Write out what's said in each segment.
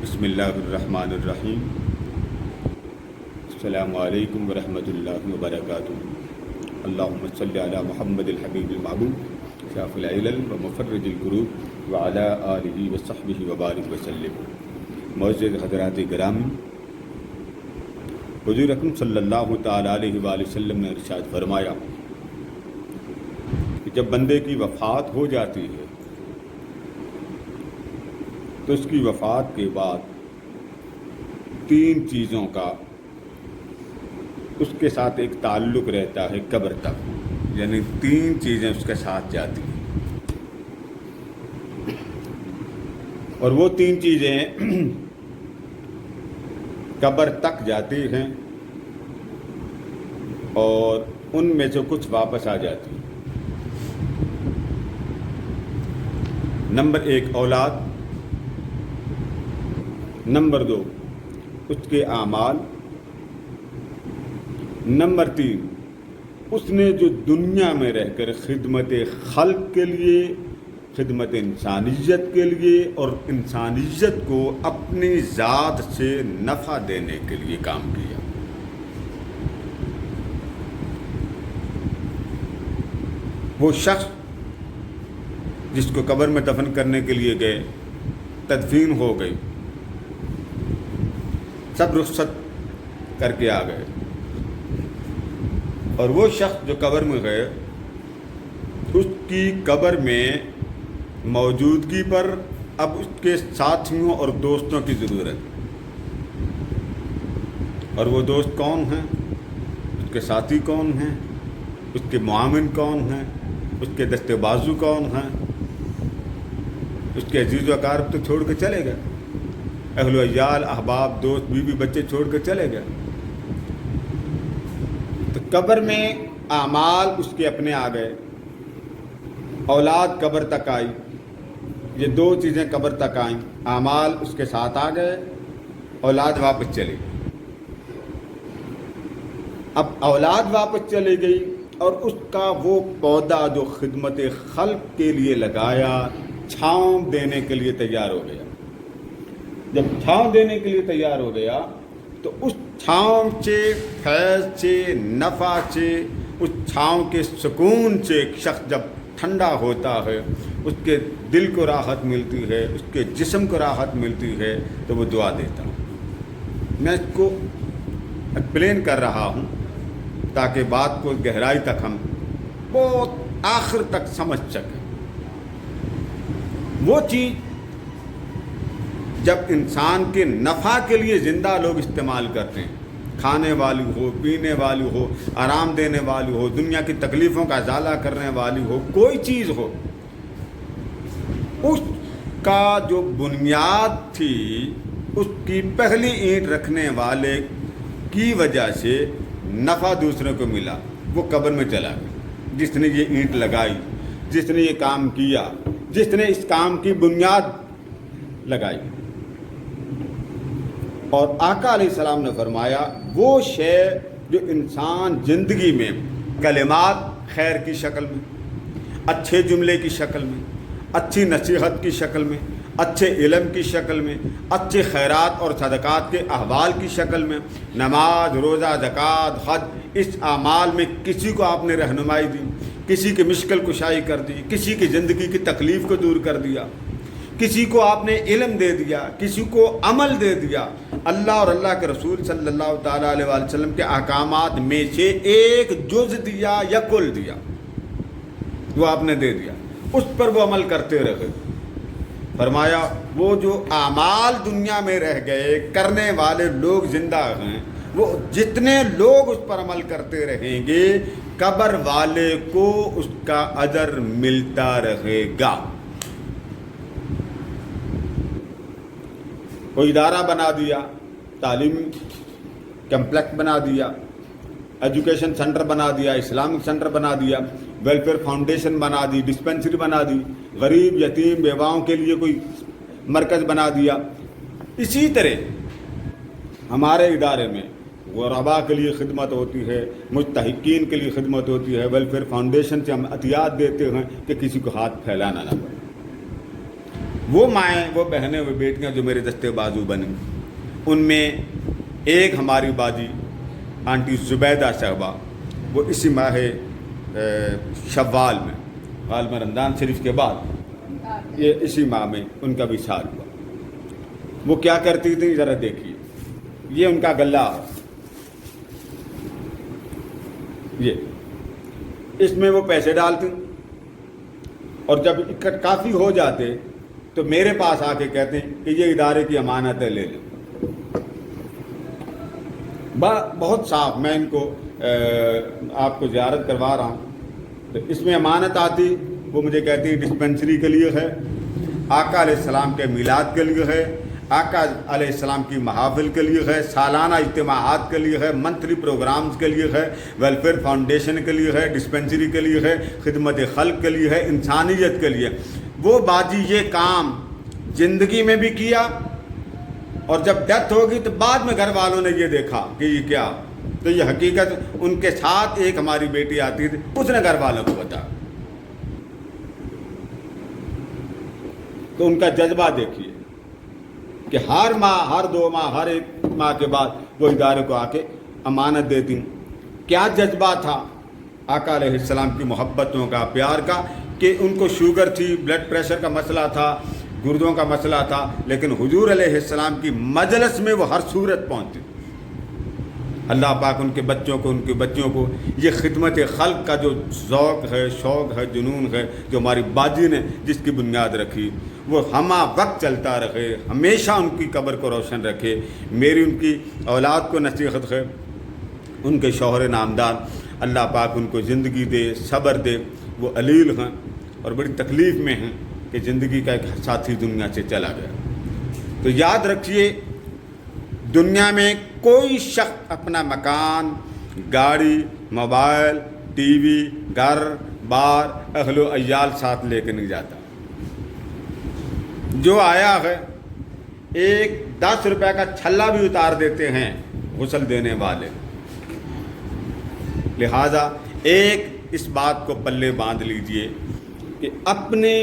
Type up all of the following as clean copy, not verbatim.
بسم اللہ الرحمن الرحیم. السلام علیکم ورحمۃ اللہ وبرکاتہ. اللہم صلی علی محمد الحبیب المحبوب شاف العلل و مفرج الکروب وعلی آلہ وصحبہ وبارک وسلم. معزز حضرات گرامی، حضور اکرم صلی اللہ تعالیٰ علیہ وآلہ وسلم نے ارشاد فرمایا کہ جب بندے کی وفات ہو جاتی ہے تو اس کی وفات کے بعد 3 چیزوں کا اس کے ساتھ ایک تعلق رہتا ہے قبر تک، یعنی 3 چیزیں اس کے ساتھ جاتی ہیں، اور وہ 3 چیزیں قبر تک جاتی ہیں اور ان میں سے کچھ واپس آ جاتی ہیں. نمبر 1 اولاد، نمبر 2 اس کے اعمال، نمبر 3 اس نے جو دنیا میں رہ کر خدمت خلق کے لیے، خدمت انسانیت کے لیے اور انسانیت کو اپنی ذات سے نفع دینے کے لیے کام کیا. وہ شخص جس کو قبر میں دفن کرنے کے لیے گئے، تدفین ہو گئی، سب رخصت کر کے آ گئے، اور وہ شخص جو قبر میں گئے اس کی قبر میں موجودگی پر اب اس کے ساتھیوں اور دوستوں کی ضرورت. اور وہ دوست کون ہیں، اس کے ساتھی کون ہیں، اس کے معاون کون ہیں، اس کے دست بازو کون ہیں. اس کے عزیز و اقارب تو چھوڑ کے چلے گئے، اہل و عیال، احباب، دوست، بیوی، بچے چھوڑ کے چلے گئے. تو قبر میں اعمال اس کے اپنے آ گئے، اولاد قبر تک آئی. یہ 2 چیزیں قبر تک آئیں، اعمال اس کے ساتھ آ گئے، اولاد واپس چلی گئی. اب اولاد واپس چلی گئی اور اس کا وہ پودا جو خدمت خلق کے لیے لگایا، چھاؤں دینے کے لیے تیار ہو گیا. جب چھاؤں دینے کے لیے تیار ہو گیا تو اس چھاؤں سے، فیض سے، نفع سے، اس چھاؤں کے سکون سے ایک شخص جب ٹھنڈا ہوتا ہے، اس کے دل کو راحت ملتی ہے، اس کے جسم کو راحت ملتی ہے، تو وہ دعا دیتا. میں اس کو ایکسپلین کر رہا ہوں تاکہ بات کو گہرائی تک ہم بہت آخر تک سمجھ سکیں. وہ چیز جب انسان کے نفع کے لیے زندہ لوگ استعمال کرتے ہیں، کھانے والی ہو، پینے والی ہو، آرام دینے والی ہو، دنیا کی تکلیفوں کا ازالہ کرنے والی ہو، کوئی چیز ہو، اس کا جو بنیاد تھی، اس کی پہلی اینٹ رکھنے والے کی وجہ سے نفع دوسرے کو ملا، وہ قبر میں چلا گیا. جس نے یہ اینٹ لگائی، جس نے یہ کام کیا، جس نے اس کام کی بنیاد لگائی. اور آقا علیہ السلام نے فرمایا وہ شے جو انسان زندگی میں کلمات خیر کی شکل میں، اچھے جملے کی شکل میں، اچھی نصیحت کی شکل میں، اچھے علم کی شکل میں، اچھے خیرات اور صدقات کے احوال کی شکل میں، نماز، روزہ، زکوٰۃ، حج، اس اعمال میں کسی کو آپ نے رہنمائی دی، کسی کی مشکل کشائی کر دی، کسی کی زندگی کی تکلیف کو دور کر دیا، کسی کو آپ نے علم دے دیا، کسی کو عمل دے دیا، اللہ اور اللہ کے رسول صلی اللہ تعالیٰ علیہ وآلہ وسلم کے احکامات میں سے ایک جز دیا یا کل دیا، وہ آپ نے دے دیا، اس پر وہ عمل کرتے رہے. فرمایا وہ جو اعمال دنیا میں رہ گئے، کرنے والے لوگ زندہ ہیں، وہ جتنے لوگ اس پر عمل کرتے رہیں گے، قبر والے کو اس کا اجر ملتا رہے گا. کوئی ادارہ بنا دیا، تعلیمی کمپلیکس بنا دیا، ایجوکیشن سینٹر بنا دیا، اسلامک سینٹر بنا دیا، ویلفیئر فاؤنڈیشن بنا دی، ڈسپنسری بنا دی، غریب یتیم بیواؤں کے لیے کوئی مرکز بنا دیا. اسی طرح ہمارے ادارے میں غرباء کے لیے خدمت ہوتی ہے، مستحقین کے لیے خدمت ہوتی ہے. ویلفیئر فاؤنڈیشن سے ہم عطیات دیتے ہیں کہ کسی کو ہاتھ پھیلانا نہ پڑے. وہ مائیں، وہ بہنیں، وہ بیٹیاں جو میرے دستے بازو بنیں، ان میں ایک ہماری باجی آنٹی زبیدہ صاحبہ، وہ اسی ماہ شوال میں، غالباً رمضان شریف کے بعد یہ اسی ماہ میں ان کا وصال ہوا۔ وہ کیا کرتی تھی ذرا دیکھیے، یہ ان کا غلہ ہے، یہ اس میں وہ پیسے ڈالتی اور جب اکٹھ کافی ہو جاتے تو میرے پاس آ کے کہتے ہیں کہ یہ ادارے کی امانت ہے، لے لیں۔ بہت صاف، میں ان کو آپ کو زیارت کروا رہا ہوں، تو اس میں امانت آتی، وہ مجھے کہتی ہیں ڈسپنسری کے لیے ہے، آقا علیہ السلام کے میلاد کے لیے ہے، آقا علیہ السلام کی محافل کے لیے ہے، سالانہ اجتماعات کے لیے ہے، منتھلی پروگرامز کے لیے ہے، ویلفیئر فاؤنڈیشن کے لیے ہے، ڈسپنسری کے لیے ہے، خدمت خلق کے لیے ہے، انسانیت کے لیے۔ وہ باجی یہ کام زندگی میں بھی کیا، اور جب ڈیتھ ہوگی تو بعد میں گھر والوں نے یہ دیکھا کہ یہ کیا، تو یہ حقیقت ان کے ساتھ ایک ہماری بیٹی آتی تھی، اس نے گھر والوں کو بتایا۔ تو ان کا جذبہ دیکھیے کہ ہر ماہ، ہر 2 ماہ، ہر 1 ماہ کے بعد وہ ادارے کو آ کے امانت دیتی۔ کیا جذبہ تھا آقا علیہ السلام کی محبتوں کا، پیار کا، کہ ان کو شوگر تھی، بلڈ پریشر کا مسئلہ تھا، گردوں کا مسئلہ تھا، لیکن حضور علیہ السلام کی مجلس میں وہ ہر صورت پہنچتی۔ اللہ پاک ان کے بچوں کو، ان کے بچوں کو یہ خدمت خلق کا جو ذوق ہے، شوق ہے، جنون ہے، جو ہماری باجی نے جس کی بنیاد رکھی، وہ ہمہ وقت چلتا رہے، ہمیشہ ان کی قبر کو روشن رکھے۔ میری ان کی اولاد کو نصیحت ہے، ان کے شوہر نامدار، اللہ پاک ان کو زندگی دے، صبر دے۔ وہ علیل ہیں اور بڑی تکلیف میں ہیں کہ زندگی کا ایک ساتھی دنیا سے چلا گیا۔ تو یاد رکھیے، دنیا میں کوئی شخص اپنا مکان، گاڑی، موبائل، ٹی وی، گھر بار، اہل و عیال ساتھ لے کے نہیں جاتا۔ جو آیا ہے، ایک 10 روپے کا چھلا بھی اتار دیتے ہیں غسل دینے والے۔ لہذا ایک اس بات کو پلے باندھ لیجئے کہ اپنی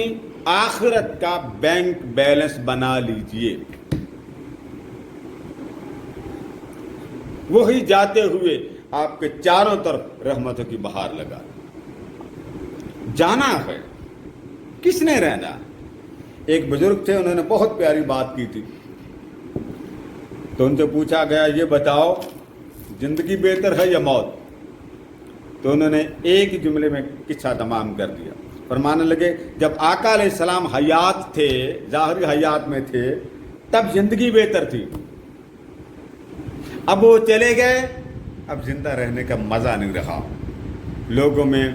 آخرت کا بینک بیلنس بنا لیجئے۔ وہی جاتے ہوئے آپ کے چاروں طرف رحمتوں کی بہار لگا۔ جانا ہے، کس نے رہنا؟ ایک بزرگ تھے، انہوں نے بہت پیاری بات کی تھی۔ تو ان سے پوچھا گیا، یہ بتاؤ زندگی بہتر ہے یا موت؟ تو انہوں نے ایک ہی جملے میں قصہ تمام کر دیا۔ فرمانے لگے، جب آقا علیہ السلام حیات تھے، ظاہری حیات میں تھے، تب زندگی بہتر تھی۔ اب وہ چلے گئے، اب زندہ رہنے کا مزہ نہیں رہا، لوگوں میں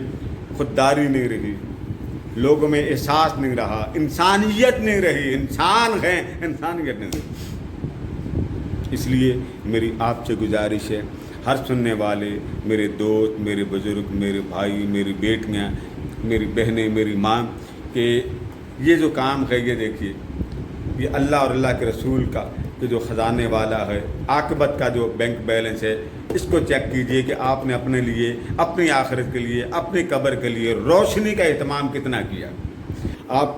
خودداری نہیں رہی، لوگوں میں احساس نہیں رہا، انسانیت نہیں رہی۔ انسان ہیں، انسانیت نہیں رہی۔ اس لیے میری آپ سے گزارش ہے، ہر سننے والے، میرے دوست، میرے بزرگ، میرے بھائی، میری بیٹیاں، میری بہنیں، میری ماں، کہ یہ جو کام ہے، یہ دیکھیے، یہ اللہ اور اللہ کے رسول کا کہ جو خزانے والا ہے، عاقبت کا جو بینک بیلنس ہے، اس کو چیک کیجئے کہ آپ نے اپنے لیے، اپنی آخرت کے لیے، اپنی قبر کے لیے روشنی کا اہتمام کتنا کیا۔ آپ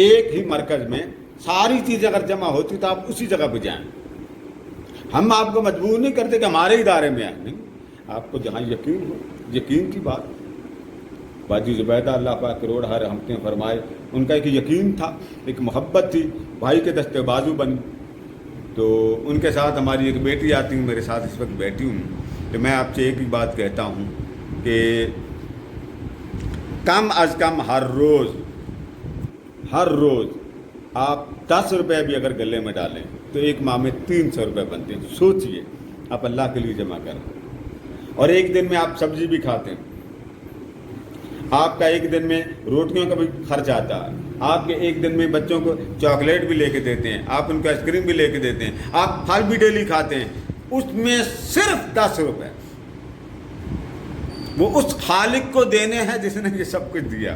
ایک ہی مرکز میں ساری چیزیں اگر جمع ہوتی تو آپ اسی جگہ پہ جائیں۔ ہم آپ کو مجبور نہیں کرتے کہ ہمارے ادارے میں آئیں، نہیں، آپ کو جہاں یقین ہو، یقین کی بات۔ باجی زبیدہ اللہ پاک کروڑ ہر رحمتیں فرمائے، ان کا ایک یقین تھا، ایک محبت تھی، بھائی کے دستے بازو بنی۔ تو ان کے ساتھ ہماری ایک بیٹی آتی ہوں، میرے ساتھ اس وقت بیٹھی ہوں، تو میں آپ سے ایک ہی بات کہتا ہوں کہ کم از کم ہر روز آپ 10 روپے بھی اگر گلے میں ڈالیں تو ایک ماہ میں 300 روپے بنتے ہیں۔ سوچئے، آپ اللہ کے لیے جمع کریں، اور ایک دن میں آپ سبزی بھی کھاتے ہیں، آپ کا ایک دن میں روٹیوں کا بھی خرچ آتا ہے، آپ کے ایک دن میں بچوں کو چاکلیٹ بھی لے کے دیتے ہیں، آپ ان کو آئس کریم بھی لے کے دیتے ہیں، آپ پھل بھی ڈیلی کھاتے ہیں، اس میں صرف 10 روپے وہ اس خالق کو دینے ہیں جس نے یہ سب کچھ دیا۔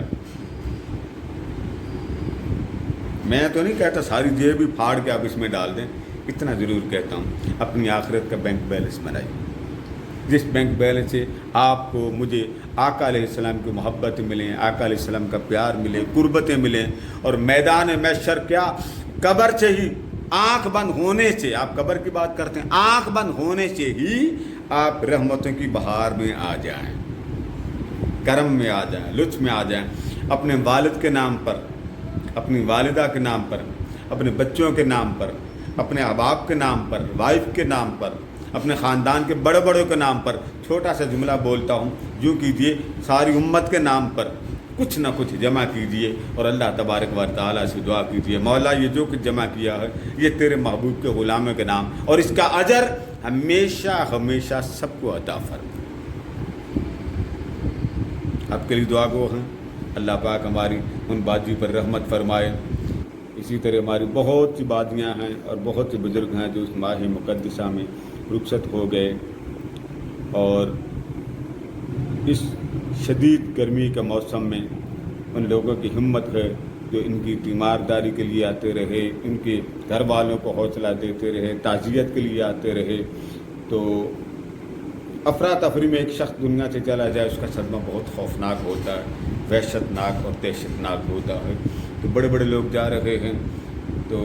میں تو نہیں کہتا ساری جیب بھی پھاڑ کے آپ اس میں ڈال دیں، اتنا ضرور کہتا ہوں اپنی آخرت کا بینک بیلنس بنائیے۔ جس بینک بیلنس سے آپ کو مجھے آقا علیہ السلام کی محبت ملیں، آقا علیہ السلام کا پیار ملے، قربتیں ملیں، اور میدان محشر کیا قبر سے ہی آنکھ بند ہونے سے، آپ قبر کی بات کرتے ہیں، آنکھ بند ہونے سے ہی آپ رحمتوں کی بہار میں آ جائیں، کرم میں آ جائیں، لطف میں آ جائیں، اپنے والد کے نام پر، اپنی والدہ کے نام پر، اپنے بچوں کے نام پر، اپنے احباب کے نام پر، وائف کے نام پر، اپنے خاندان کے بڑے بڑوں کے نام پر چھوٹا سا جملہ بولتا ہوں، یوں کیجئے ساری امت کے نام پر کچھ نہ کچھ جمع کیجئے اور اللہ تبارک و تعالیٰ سے دعا کیجئے، مولا یہ جو کچھ جمع کیا ہے یہ تیرے محبوب کے غلاموں کے نام، اور اس کا اجر ہمیشہ ہمیشہ سب کو عطا فرما۔ آپ کے لیے دعا گو ہیں، اللہ پاک ہماری ان بازی پر رحمت فرمائے۔ اسی طرح ہماری بہت سی بادیاں ہیں اور بہت سے بزرگ ہیں جو اس ماہ مقدسہ میں رخصت ہو گئے، اور اس شدید گرمی کے موسم میں ان لوگوں کی ہمت ہے جو ان کی تیمارداری کے لیے آتے رہے، ان کے گھر والوں کو حوصلہ دیتے رہے، تعزیت کے لیے آتے رہے۔ تو افراتفری میں ایک شخص دنیا سے چلا جائے اس کا صدمہ بہت خوفناک ہوتا ہے، وحشت ناک اور دہشت ناک ہوتا ہے۔ تو بڑے بڑے لوگ جا رہے ہیں، تو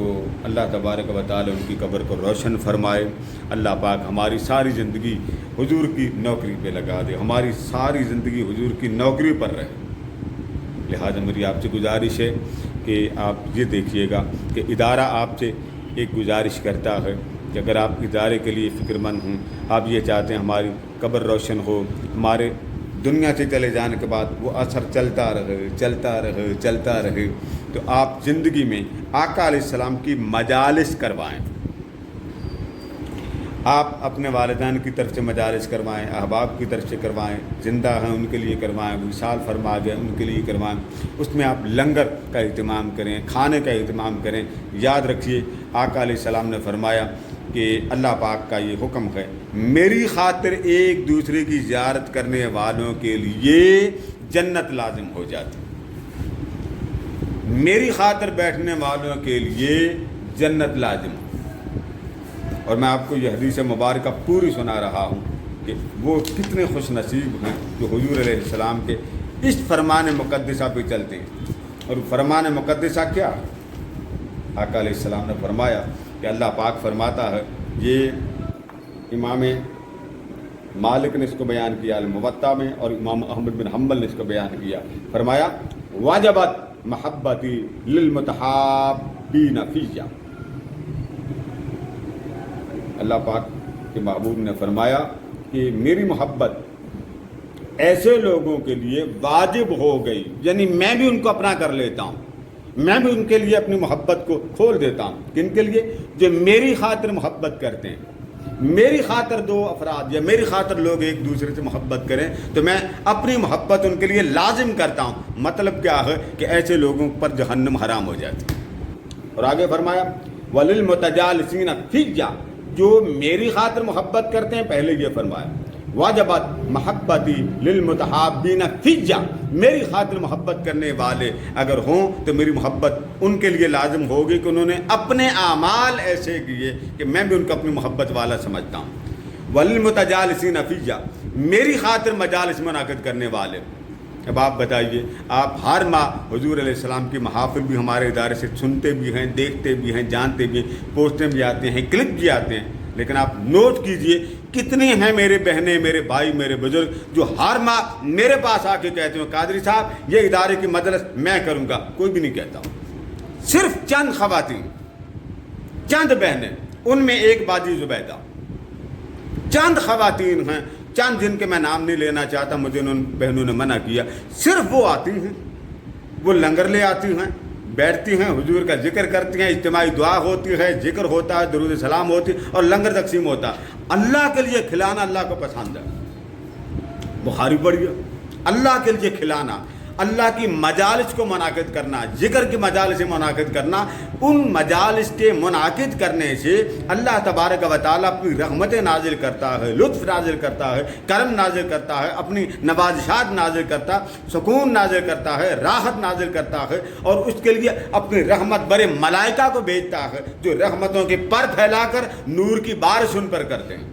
اللہ تبارک و تعالی ان کی قبر کو روشن فرمائے۔ اللہ پاک ہماری ساری زندگی حضور کی نوکری پہ لگا دے، ہماری ساری زندگی حضور کی نوکری پر رہے۔ لہٰذا میری آپ سے گزارش ہے کہ آپ یہ دیکھیے گا کہ ادارہ آپ سے ایک گزارش کرتا ہے کہ اگر آپ ادارے کے لیے فکر مند ہوں، آپ یہ چاہتے ہیں ہماری قبر روشن ہو، ہمارے دنیا سے چلے جانے کے بعد وہ اثر چلتا رہے چلتا رہے چلتا رہے، تو آپ زندگی میں آقا علیہ السلام کی مجالس کروائیں۔ آپ اپنے والدین کی طرف سے مجالس کروائیں، احباب کی طرف سے کروائیں، زندہ ہیں ان کے لیے کروائیں، وصال فرما گئے ان کے لیے کروائیں۔ اس میں آپ لنگر کا اہتمام کریں، کھانے کا اہتمام کریں۔ یاد رکھیے آقا علیہ السلام نے فرمایا کہ اللہ پاک کا یہ حکم ہے، میری خاطر ایک دوسرے کی زیارت کرنے والوں کے لیے جنت لازم ہو جاتی، میری خاطر بیٹھنے والوں کے لیے جنت لازم ہو۔ اور میں آپ کو یہ حدیث مبارکہ پوری سنا رہا ہوں کہ وہ کتنے خوش نصیب ہیں جو حضور علیہ السلام کے اس فرمان مقدسہ پہ چلتے ہیں۔ اور فرمان مقدسہ کیا؟ آقا علیہ السلام نے فرمایا کہ اللہ پاک فرماتا ہے، یہ امام مالک نے اس کو بیان کیا الموطا میں، اور امام احمد بن حنبل نے اس کو بیان کیا، فرمایا واجبت محبتی للمتحابین فیہ۔ اللہ پاک کے محبوب نے فرمایا کہ میری محبت ایسے لوگوں کے لیے واجب ہو گئی، یعنی میں بھی ان کو اپنا کر لیتا ہوں، میں بھی ان کے لیے اپنی محبت کو کھول دیتا ہوں۔ کن کے لیے؟ جو میری خاطر محبت کرتے ہیں۔ میری خاطر دو افراد یا میری خاطر لوگ ایک دوسرے سے محبت کریں تو میں اپنی محبت ان کے لیے لازم کرتا ہوں۔ مطلب کیا ہے کہ ایسے لوگوں پر جہنم حرام ہو جاتی ہے۔ اور آگے فرمایا وَلِلْمُتَجَالِسِينَ فِيَّ، جو میری خاطر محبت کرتے ہیں، پہلے یہ فرمایا واجبت محبتی للمتحابین فیہ، میری خاطر محبت کرنے والے اگر ہوں تو میری محبت ان کے لیے لازم ہوگی کہ انہوں نے اپنے اعمال ایسے کیے کہ میں بھی ان کو اپنی محبت والا سمجھتا ہوں۔ وللمتجالسین فیہ، میری خاطر مجالس منعقد کرنے والے۔ اب آپ بتائیے، آپ ہر ماہ حضور علیہ السلام کی محافل بھی ہمارے ادارے سے سنتے بھی ہیں، دیکھتے بھی ہیں، جانتے بھی ہیں، پوسٹیں بھی آتے ہیں، کلپ بھی آتے ہیں، لیکن آپ نوٹ کیجئے کتنے ہیں میرے بہنیں، میرے بھائی، میرے بزرگ جو ہر ماہ میرے پاس آ کے کہتے ہیں قادری صاحب یہ ادارے کی مجلس میں کروں گا۔ کوئی بھی نہیں کہتا ہوں، صرف چند خواتین، چند بہنیں، ان میں ایک باجی زبیدہ، چند خواتین ہیں، چند جن کے میں نام نہیں لینا چاہتا، مجھے ان بہنوں نے منع کیا، صرف وہ آتی ہیں، وہ لنگر لے آتی ہیں، بیٹھتی ہیں، حضور کا ذکر کرتی ہیں، اجتماعی دعا ہوتی ہے، ذکر ہوتا ہے، درود سلام ہوتی ہے، اور لنگر تقسیم ہوتا ہے۔ اللہ کے لیے کھلانا اللہ کو پسند ہے، بخاری پڑھیے، اللہ کے لیے کھلانا، اللہ کی مجالس کو منعقد کرنا، ذکر کی مجالس منعقد کرنا، ان مجالس کے منعقد کرنے سے اللہ تبارک و تعالیٰ اپنی رحمتیں نازل کرتا ہے، لطف نازل کرتا ہے، کرم نازل کرتا ہے، اپنی نوازشات نازل کرتا ہے، سکون نازل کرتا ہے، راحت نازل کرتا ہے، اور اس کے لیے اپنی رحمت برے ملائکہ کو بھیجتا ہے جو رحمتوں کے پر پھیلا کر نور کی بارش ان پر کرتے ہیں۔